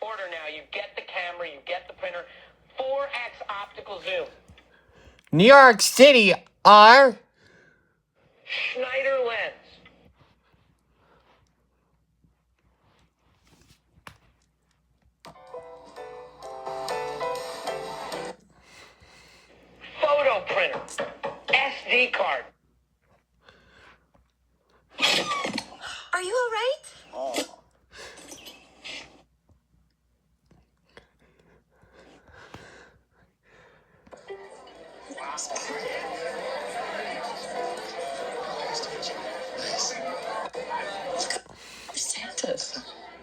Order now. You get the camera, you get the printer. 4x optical zoom. New York City are Schneider lens. Photo printer. SD card. Are you all right? Santas.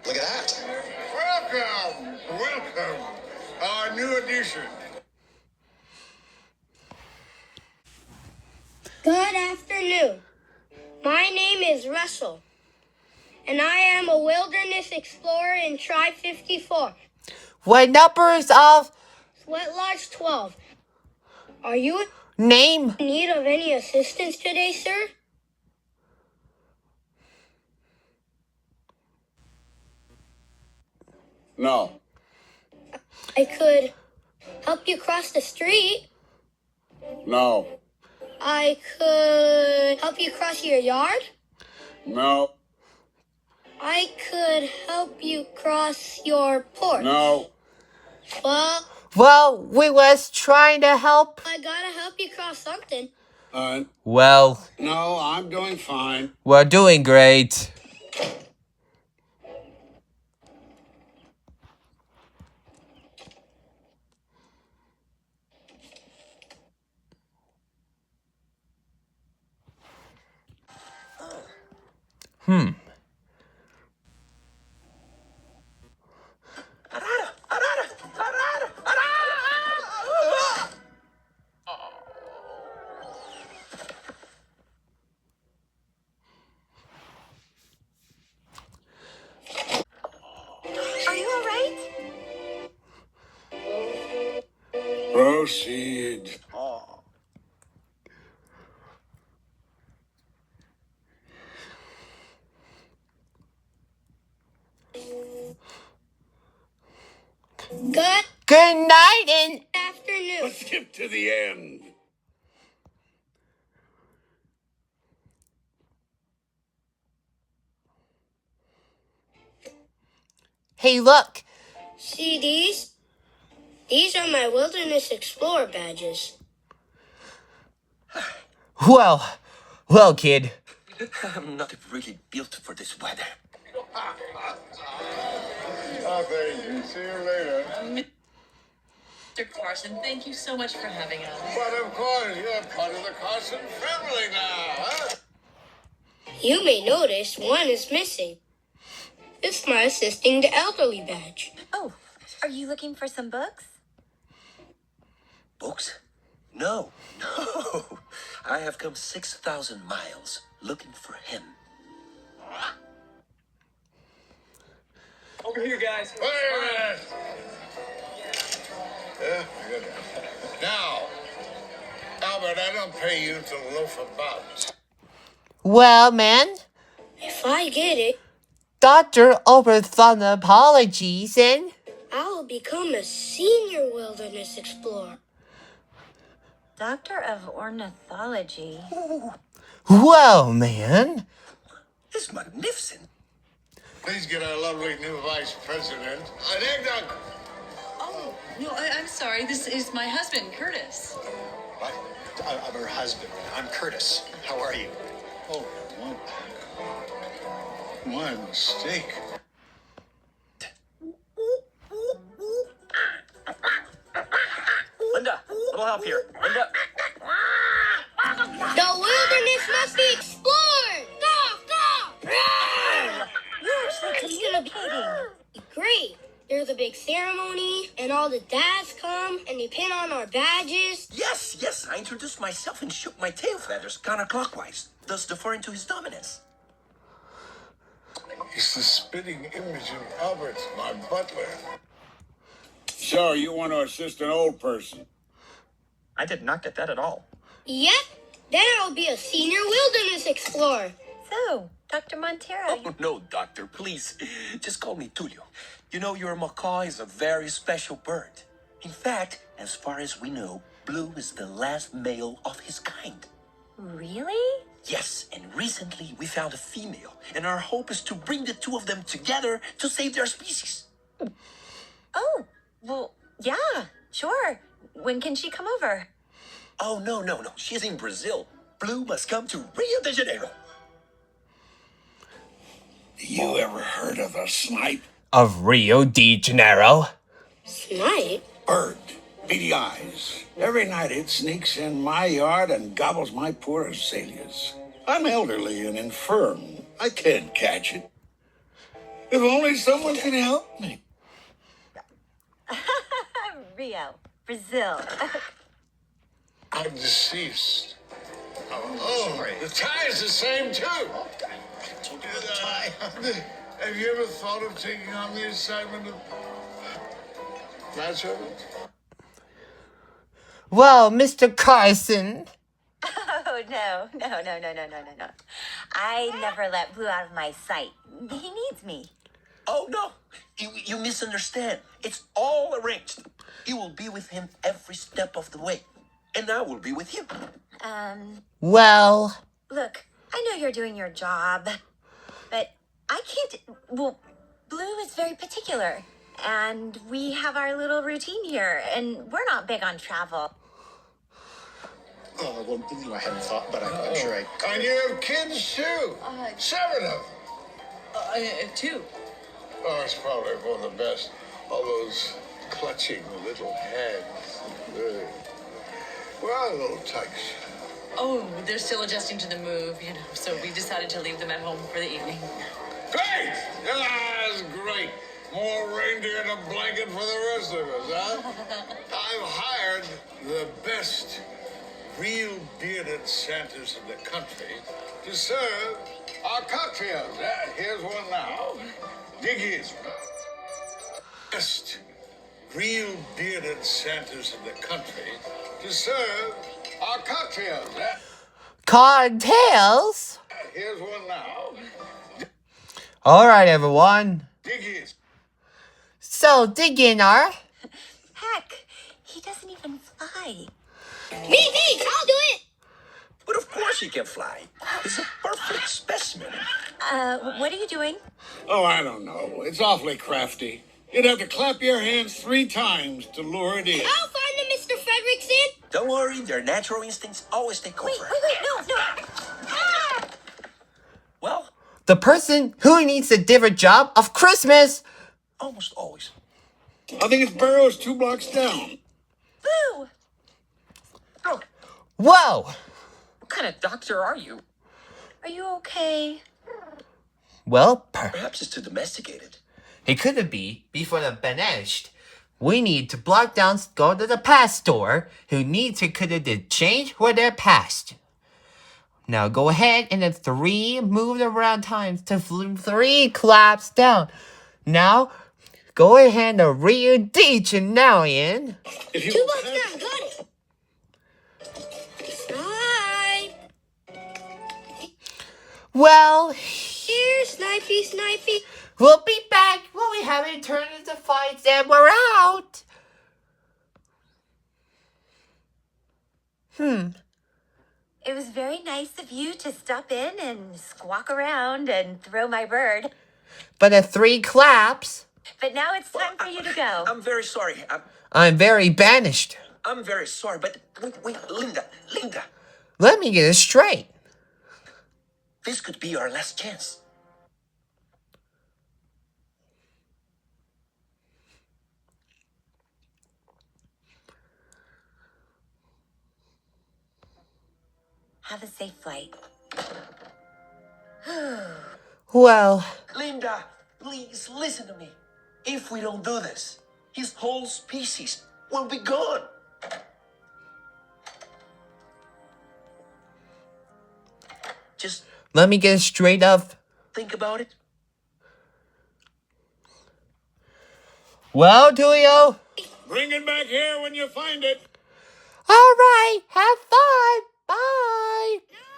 Look at that. Welcome. Our new addition. Good afternoon. My name is Russell, and I am a wilderness explorer in Tribe 54, what numbers of Sweat Lodge 12. Are you name? in need of any assistance today, sir? No. I could help you cross the street. No. I could help you cross your yard. No. I could help you cross your porch. No. Well, We was trying to help. I gotta help you cross something. Well, No, I'm doing fine. we're doing great. Are you all right? Proceed. Good Good night and afternoon. Let's skip to the end. hey, look. See these? These are my Wilderness Explorer badges. Well, kid. I'm not really built for this weather. Oh, thank you. See you later. Mr. Carson, thank you so much for having us. But of course, you're part of the Carson family now, huh? You may notice one is missing. It's my Assisting the Elderly badge. Oh, are you looking for some books? Books? No. I have come 6,000 miles looking for him. Over here, guys. Wait a minute. Yeah, good. Now, Albert, I don't pay you to loaf about. Well, man. If I get it, Dr. Overthon apologies and I will become a senior Wilderness Explorer. Doctor of Ornithology. well, man. This is magnificent. Please get our lovely new vice president an eggnog. Oh, no, I'm sorry. This is my husband, Curtis. I'm her husband. I'm Curtis. How are you? Oh, my mistake. Linda, little help here. Linda. The wilderness must be explored! Go! You're actually communicating. Great! There's a big ceremony, and all the dads come, and they pin on our badges. Yes, I introduced myself and shook my tail feathers counterclockwise, thus deferring to his dominance. He's the spitting image of Albert, my butler. So, you want to assist an old person? I did not get that at all. Yep, then I'll be a senior wilderness explorer. So, Dr. Montero. Oh, no, doctor, please. Just call me Tulio. You know, your macaw is a very special bird. In fact, as far as we know, Blue is the last male of his kind. Really? Yes, and recently we found a female, and our hope is to bring the two of them together to save their species. Oh, well, yeah, sure. When can she come over? Oh, no. She's in Brazil. Blue must come to Rio de Janeiro. You ever heard of a snipe? Of Rio de Janeiro. Snipe? Bird. Beady eyes. Every night it sneaks in my yard and gobbles my poor azaleas. I'm elderly and infirm. I can't catch it. If only someone can help me. Rio, Brazil. I'm deceased. Oh, the tie is the same, too. Have you ever thought of taking on the assignment of manservant? Well, Mr. Carson. Oh, no. I never let Blue out of my sight. He needs me. Oh, no. You misunderstand. It's all arranged. You will be with him every step of the way. And I will be with you. Well, Look, I know you're doing your job, but I can't. Well, Blue is very particular, and we have our little routine here, and we're not big on travel. Oh, well, I hadn't thought, but I'm sure I could. And you have kids, too. 7 of them. Two. Oh, it's probably for the best. All those clutching little hands. Ugh. Well, little tykes. Oh, they're still adjusting to the move, so we decided to leave them at home for the evening. Great! That's great. More reindeer and a blanket for the rest of us, huh? I've hired the best real bearded Santas in the country to serve our cocktails. Here's one now. Diggy's best real bearded Santas in the country to serve our cocktails. Cocktails? Here's one now. Alright, everyone. Diggy's. So, Digginar. Heck, he doesn't even fly. Me, I'll do it. But of course he can fly. He's a perfect specimen. What are you doing? Oh, I don't know. It's awfully crafty. You'd have to clap your hands 3 times to lure it in. I'll find him, Mr. Fredrickson. Don't worry, their natural instincts always take over. Wait, no. Ah! Well, The person who needs a different job of Christmas. almost always. I think his burrow is 2 blocks down. Blue! Oh, Whoa. what kind of doctor are you? Are you okay? Well, Perhaps it's too domesticated. it couldn't be before the banished. We need to block down go to the past store who need to could have change for their past. Now go ahead and then 3 move around times to 3 claps down. Now go ahead and read each and now in. If you 2 blocks down, got it. Snipe. Well, Here, Snipey. we'll be back when we haven't turned into fights and we're out. It was very nice of you to stop in and squawk around and throw my bird. But at 3 claps, But now it's time for you to go. I'm very sorry. I'm very banished. I'm very sorry, but wait, Linda. Let me get it straight. This could be our last chance. Have a safe flight. Well, Linda, please listen to me. If we don't do this, his whole species will be gone. Just let me get it straight up. think about it. Well, Tulio. bring it back here when you find it. All right, have fun. Bye. No.